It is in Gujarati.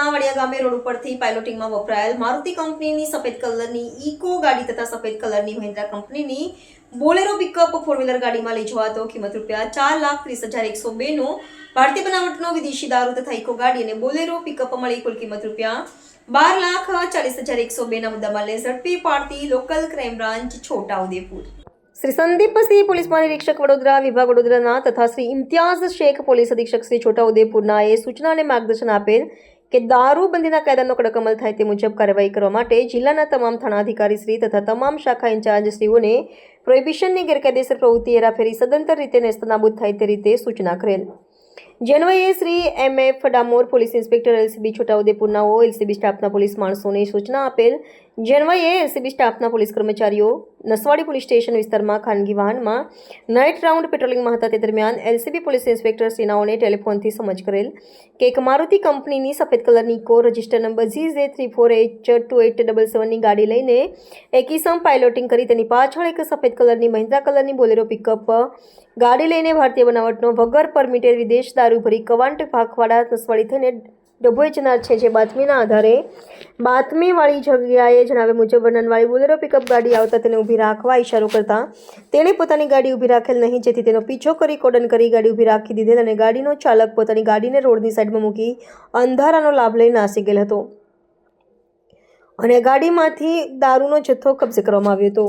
તાલુકાના વડિયા ગામે રોડ ઉપરથી પાયલોટિંગમાં વપરાયેલ મારુતિ કંપનીની સફેદ કલરની ઇકો ગાડી તથા સફેદ કલરની મહિન્દ્રા કંપનીની બોલેરો પિકઅપ ફોર વ્હીલર ગાડીમાં લઈ જવાતો કિંમત રૂપિયા 4,30,102 નો ભારતીય બનાવટનો વિદેશી દારૂ તથા ઇકો ગાડી અને બોલેરો પિકઅપ મળી કુલ કિંમત રૂપિયા 12,40,102 ના મુદ્દામાલને ઝડપી પાડતી local crime branch Chhota Udepur Shri Sandeepsinh police મહાનિરીક્ષક વડોદરા વિભાગ વડોદરાના તથા શ્રી ઇમ્તિયાઝ શેખ પોલીસ અધિક્ષક શ્રી છોટાઉદેપુરના એ સૂચના અને માર્ગદર્શન આપેલ કે દારૂબંધીના કાયદાનો કડક અમલ થાય તે મુજબ કાર્યવાહી કરવા માટે જિલ્લાના તમામ થાણાધિકારી શ્રી તથા તમામ શાખા ઇન્ચાર્જ શ્રીઓને પ્રોહિબિશનની ગેરકાયદેસર પ્રવૃત્તિ હેરાફેરી સદંતર રીતે નેસ્તનાબૂદ થાય તે રીતે સૂચના કરેલ જેન્વયે Shri MF Damor police inspector LCB છોટાઉદેપુરનાઓ LCB સ્ટાફના પોલીસ માણસોને સૂચના આપેલ જેન્વયે LCB સ્ટાફના પોલીસ કર્મચારીઓ નસવાડી પોલીસ સ્ટેશન વિસ્તારમાં ખાનગી વાહનમાં નાઇટ રાઉન્ડ પેટ્રોલિંગમાં હતા તે દરમિયાન LCB પોલીસ ઇન્સ્પેક્ટર શ્રીનાઓને ટેલિફોનથી સમજ કરેલ કે એક મારુતિ કંપનીની સફેદ કલરની ઇકો રજિસ્ટર નંબર GJ34H2877 ની ગાડી લઈને એક ઇસમ પાયલોટિંગ કરી તેની પાછળ એક સફેદ કલરની મહિન્દ્રા કલરની બોલેરો પિકઅપ ગાડી લઈને ભારતીય બનાવટનો વગર પરમિટેડ વિદેશ દારૂ ભરી કવાંટ ભાખવાડા નસવાડી થઈને ડભોઈ જનાર છે જે બાતમીના આધારે બાતમીવાળી જગ્યાએ જણાવ્યા મુજબ વર્ણનવાળી બોલેરો પિકઅપ ગાડી આવતા તેને ઊભી રાખવા ઇશારો કરતા તેણે પોતાની ગાડી ઊભી રાખેલ નહીં જેથી તેનો પીછો કરી કોડન કરી ગાડી ઊભી રાખી દીધેલ અને ગાડીનો ચાલક પોતાની ગાડીને રોડની સાઈડમાં મૂકી અંધારાનો લાભ લઈ નાસી ગયેલ હતો અને ગાડીમાંથી દારૂનો જથ્થો કબજે કરવામાં આવ્યો હતો।